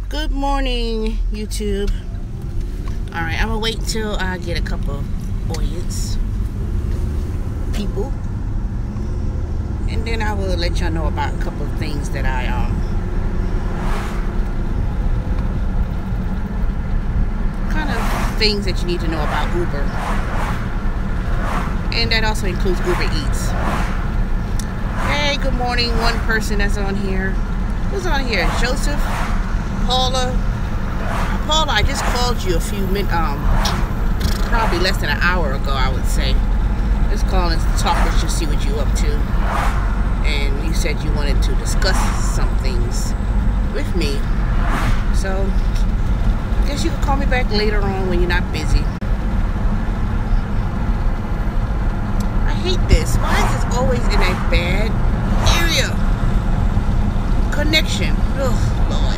Good morning, YouTube. Alright, I'm gonna wait till I get a couple of audience people, and then I will let y'all know about a couple of things that kind of things that you need to know about Uber, and that also includes Uber Eats. Hey, good morning. One person that's on here. Who's on here? Joseph? Paula, I just called you a few minutes, probably less than an hour ago, I would say. Just calling to talk with you, see what you up to. And you said you wanted to discuss some things with me. So, I guess you can call me back later on when you're not busy. I hate this. Why is this always in a bad area? Connection. Oh, Lord.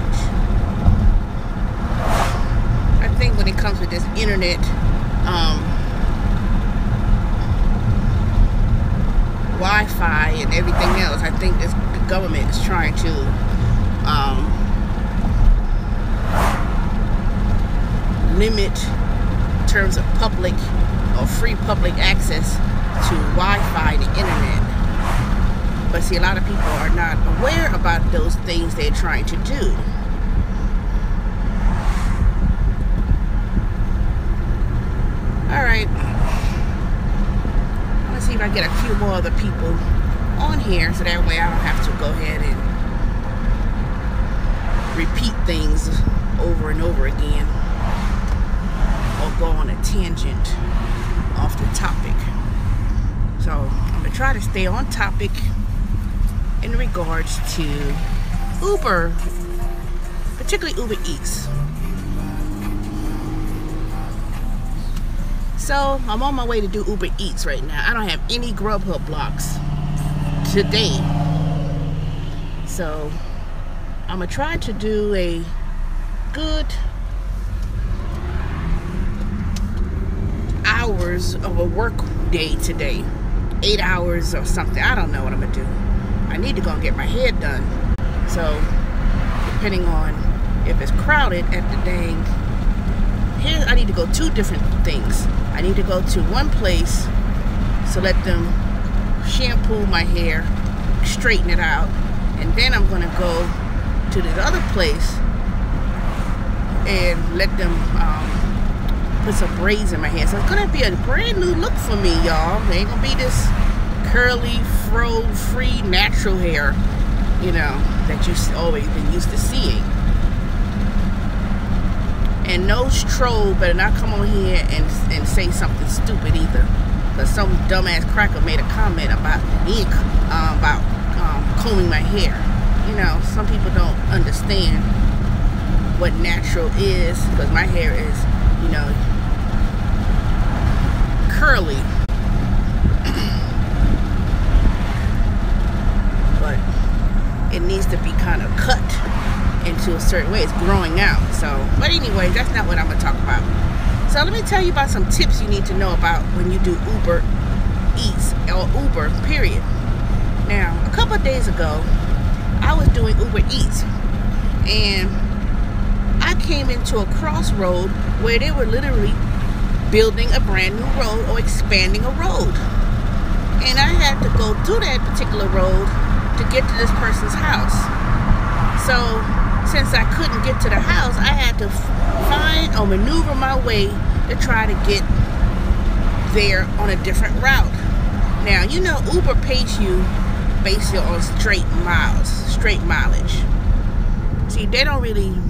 I think when it comes with this internet, Wi-Fi and everything else, I think the government is trying to limit terms of public or free public access to Wi-Fi and the internet. But see, a lot of people are not aware about those things they're trying to do. Alright, let's see if I get a few more other people on here so that way I don't have to go ahead and repeat things over and over again or go on a tangent off the topic. So I'm going to try to stay on topic in regards to Uber, particularly Uber Eats. So I'm on my way to do Uber Eats right now. I don't have any Grubhub blocks today. So I'm gonna try to do a good hours of a work day today. 8 hours or something. I don't know what I'm gonna do. I need to go and get my hair done. So depending on if it's crowded at the dang, here I need to go two different things. I need to go to one place to let them shampoo my hair, straighten it out, and then I'm gonna go to this other place and let them put some braids in my hair. So it's gonna be a brand new look for me, y'all. It ain't gonna be this curly, fro-free, natural hair, you know, that you've always been used to seeing. And no troll better not come on here and say something stupid either, because some dumbass cracker made a comment about combing my hair. You know, some people don't understand what natural is, because my hair is, you know, curly. But it needs to be kind of cut into a certain way. It's growing out. So, but anyway, that's not what I'm gonna talk about. So let me tell you about some tips you need to know about when you do Uber Eats or Uber period. Now, a couple of days ago I was doing Uber Eats and I came into a crossroad where they were literally building a brand new road or expanding a road, and I had to go through that particular road to get to this person's house. So since I couldn't get to the house, I had to find or maneuver my way to try to get there on a different route. Now, you know, Uber pays you based on straight mileage. See,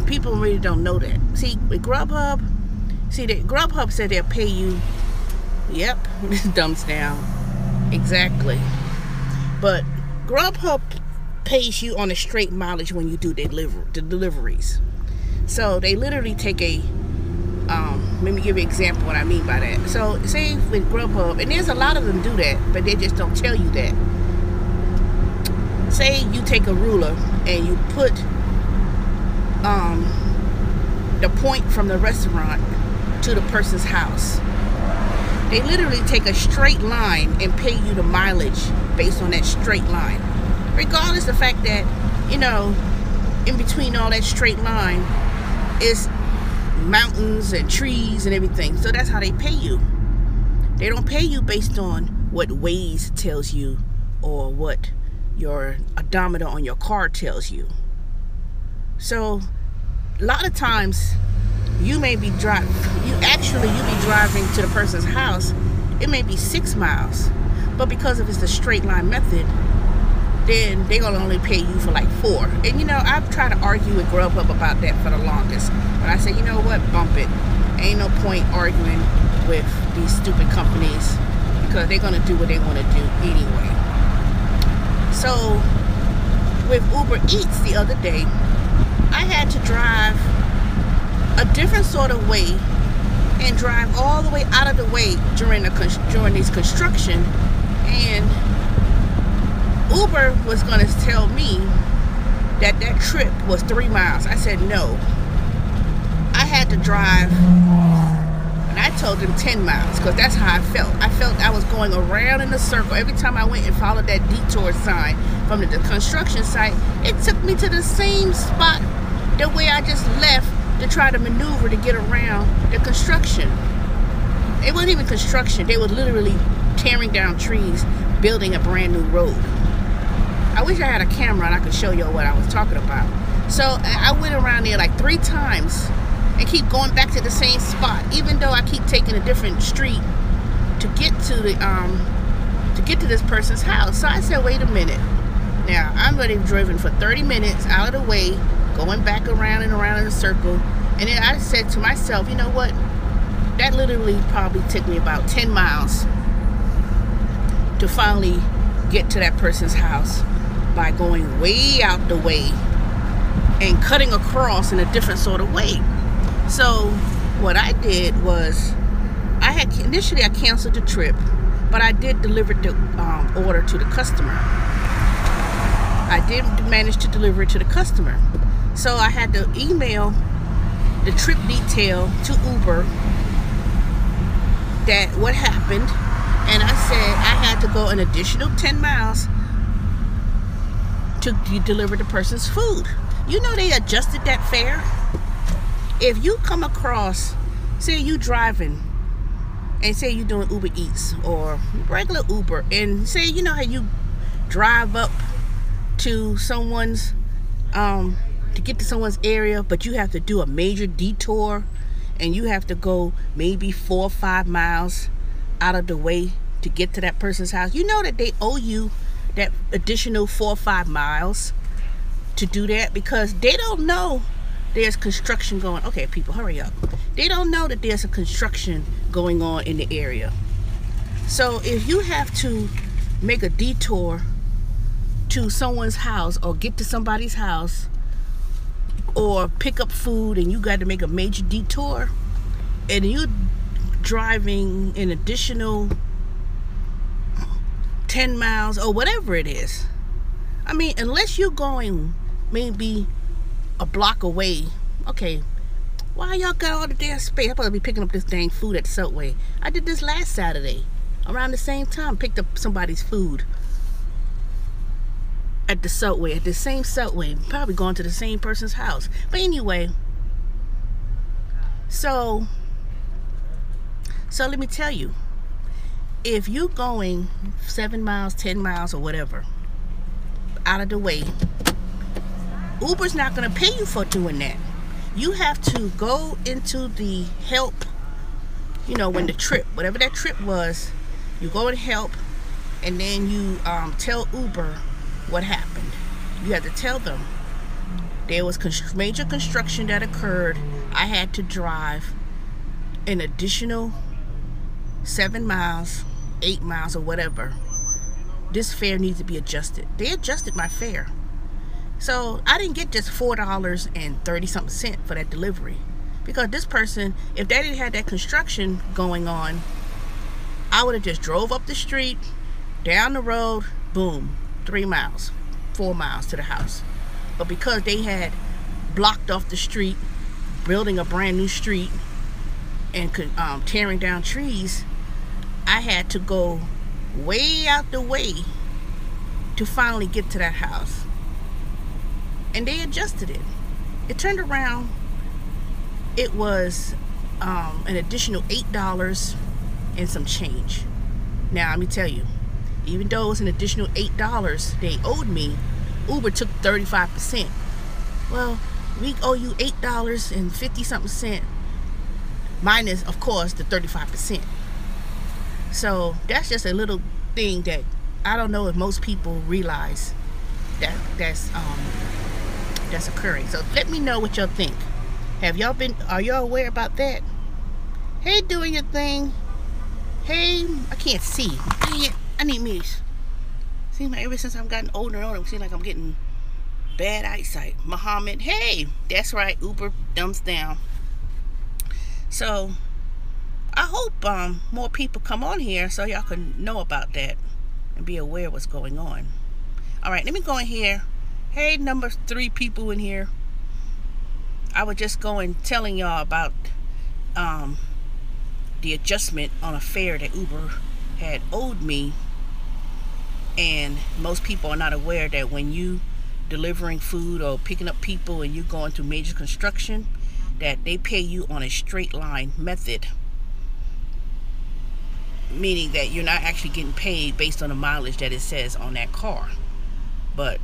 people really don't know that. See, with Grubhub, Grubhub said they'll pay you, yep, thumbs down, exactly. But Grubhub pays you on a straight mileage when you do the deliveries. So they literally take a let me give you an example what I mean by that. So say with Grubhub, and there's a lot of them do that, but they just don't tell you that. Say you take a ruler and you put the point from the restaurant to the person's house. They literally take a straight line and pay you the mileage based on that straight line, regardless of the fact that you know, in between all that straight line is mountains and trees and everything. So that's how they pay you. They don't pay you based on what Waze tells you or what your odometer on your car tells you. So a lot of times you may be driving to the person's house. It may be 6 miles, but because if it's the straight line method, then they're gonna only pay you for like 4. And you know, I've tried to argue with Grubhub about that for the longest, but I said, you know what, bump it. Ain't no point arguing with these stupid companies because they're gonna do what they want to do anyway. So with Uber Eats the other day, I had to drive a different sort of way and drive all the way out of the way during this construction, and Uber was going to tell me that that trip was 3 miles. I said no. I had to drive, and I told them 10 miles because that's how I felt. I felt I was going around in a circle. Every time I went and followed that detour sign from the construction site, it took me to the same spot the way I just left to try to maneuver to get around the construction. It wasn't even construction. They were literally tearing down trees, building a brand new road. I wish I had a camera and I could show you what I was talking about. So I went around there like 3 times and keep going back to the same spot, even though I keep taking a different street to get to this person's house. So I said, wait a minute. Now I'm already driven for 30 minutes out of the way, going back around and around in a circle. And then I said to myself, you know what? That literally probably took me about 10 miles to finally get to that person's house by going way out the way and cutting across in a different sort of way. So what I did was, initially I canceled the trip, but I did deliver the order to the customer. I did manage to deliver it to the customer. So I had to email the trip detail to Uber that what happened, and I said I had to go an additional 10 miles to deliver the person's food. You know, they adjusted that fare. If you come across, say you driving and say you're doing Uber Eats or regular Uber, and say, you know how you drive up to someone's to get to someone's area, but you have to do a major detour and you have to go maybe 4 or 5 miles out of the way to get to that person's house. You know that they owe you that additional 4 or 5 miles to do that because they don't know there's construction going. Okay, people, hurry up. They don't know that there's a construction going on in the area. So if you have to make a detour to someone's house or get to somebody's house or pick up food and you got to make a major detour and you're driving an additional 10 miles or whatever it is. I mean, unless you're going maybe a block away. Okay, why y'all got all the damn space? I'm supposed to be picking up this dang food at the Subway. I did this last Saturday around the same time, picked up somebody's food at the Subway, at the same Subway, probably going to the same person's house. But anyway, so let me tell you, if you're going 7 miles, 10 miles, or whatever out of the way, Uber's not going to pay you for doing that. You have to go into the help, you know, when the trip, whatever that trip was, you go and help, and then you tell Uber what happened. You have to tell them there was major construction that occurred. I had to drive an additional 7 miles, 8 miles, or whatever. This fare needs to be adjusted. They adjusted my fare. So I didn't get just $4.30-something for that delivery. Because this person, if they didn't have that construction going on, I would have just drove up the street, down the road, boom, 3 miles, 4 miles to the house. But because they had blocked off the street, building a brand new street, and tearing down trees, I had to go way out the way to finally get to that house. and they adjusted it. It turned around. It was an additional $8 and some change. Now let me tell you, even though it was an additional $8 they owed me, Uber took 35%. Well, we owe you $8 and 50-something cents, minus, of course, the 35%. So that's just a little thing that I don't know if most people realize that's occurring. So let me know what y'all think. Are y'all aware about that? Hey, doing your thing. Hey, I can't see. Dang it, I need me. Seems like ever since I've gotten older and older, it seems like I'm getting bad eyesight. Muhammad, hey, that's right, Uber thumbs down. So I hope more people come on here so y'all can know about that and be aware of what's going on. All right, let me go in here. Hey, number 3 people in here. I was just telling y'all about the adjustment on a fare that Uber had owed me. And most people are not aware that when you delivering food or picking up people and you going through major construction, that they pay you on a straight line method, meaning that you're not actually getting paid based on the mileage that it says on that car. But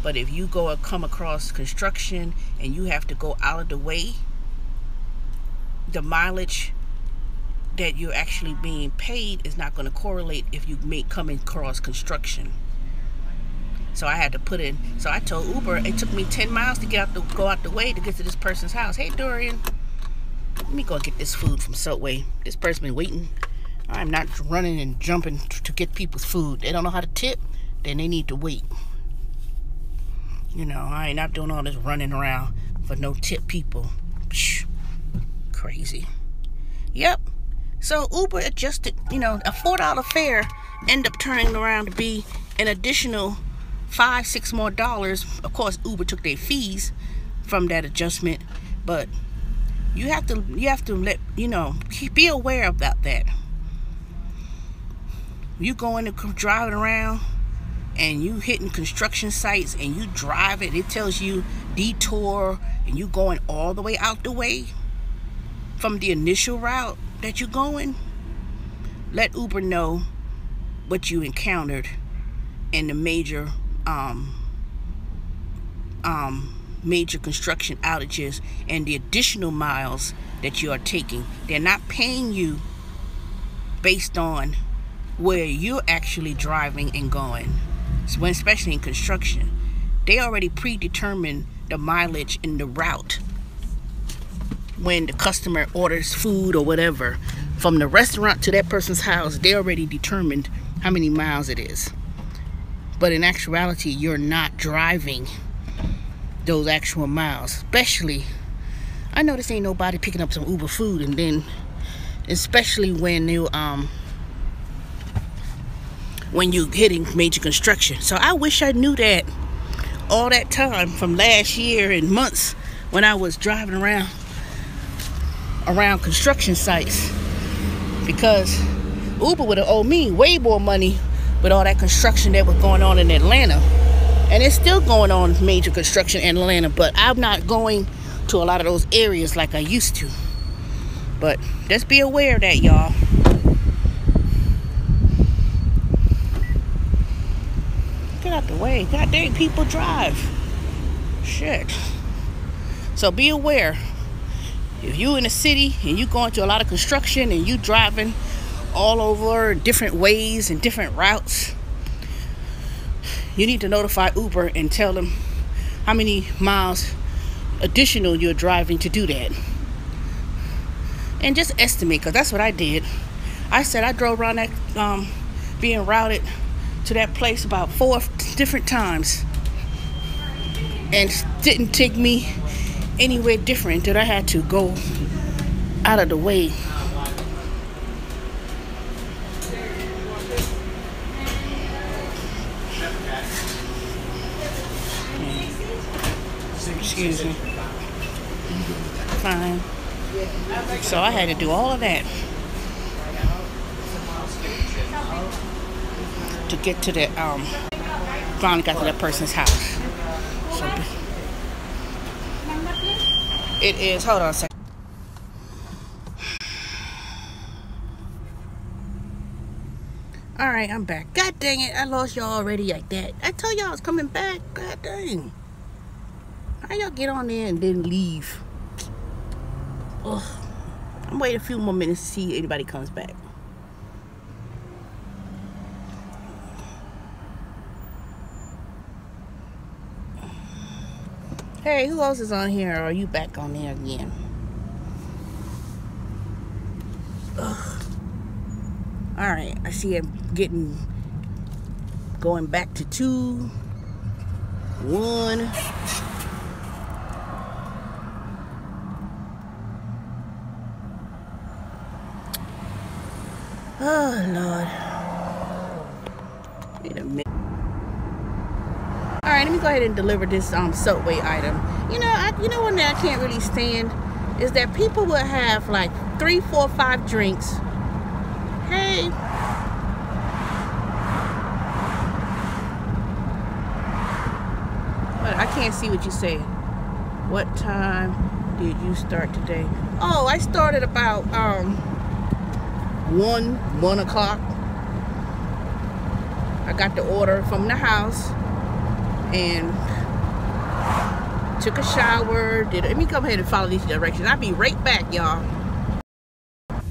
but if you come across construction and you have to go out of the way, the mileage that you're actually being paid is not going to correlate if you come across construction. So I had to put in. So I told Uber it took me 10 miles to go out the way to get to this person's house. Hey, Dorian, let me go get this food from Subway. This person's been waiting. I'm not running and jumping to get people's food. They don't know how to tip, then they need to wait. I ain't not doing all this running around for no tip people. Psh, crazy. Yep. So Uber adjusted, a $4 fare ended up turning around to be an additional $5-6 more. Of course, Uber took their fees from that adjustment, but you have to let be aware about that. You going to driving around and you hitting construction sites and you drive it tells you detour, and you going all the way out the way from the initial route that you're going. Let Uber know what you encountered in the major major construction outages and the additional miles that you are taking. They're not paying you based on where you're actually driving and going. So especially in construction, they already predetermined the mileage in the route. When the customer orders food or whatever from the restaurant to that person's house, they already determined how many miles it is. But in actuality, you're not driving those actual miles. Especially, I know this ain't nobody picking up some Uber food, and then especially when you hitting major construction. So I wish I knew that all that time from last year and months when I was driving around construction sites, because Uber would have owed me way more money with all that construction that was going on in Atlanta. And it's still going on major construction in Atlanta, but I'm not going to a lot of those areas like I used to. But just be aware of that, y'all. Get out the way. God dang, people drive. Shit. So be aware. If you in a city and you going to a lot of construction and you driving all over different ways and different routes, you need to notify Uber and tell them how many miles additional you're driving to do that. And just estimate, because that's what I did. I said I drove around that being routed to that place about 4 different times, and it didn't take me anywhere different that I had to go out of the way. Excuse me. Fine. So I had to do all of that to get to the finally got to that person's house. So, it is, hold on a second. Alright, I'm back. God dang it, I lost y'all already like that. I told y'all I was coming back. God dang. How y'all get on there and then leave? Ugh. I'm waiting a few more minutes to see if anybody comes back. Hey, who else is on here? Or are you back on there again? Ugh. Alright, I see him going back to 2, 1. Oh, Lord. Wait a minute. Alright, let me go ahead and deliver this Subway item. You know one that I can't really stand is that people will have like 3, 4, 5 drinks. Hey. But I can't see what you said. What time did you start today? Oh, I started about 1 o'clock. I got the order from the house and took a shower. Let me come ahead and follow these directions. I'll be right back, y'all.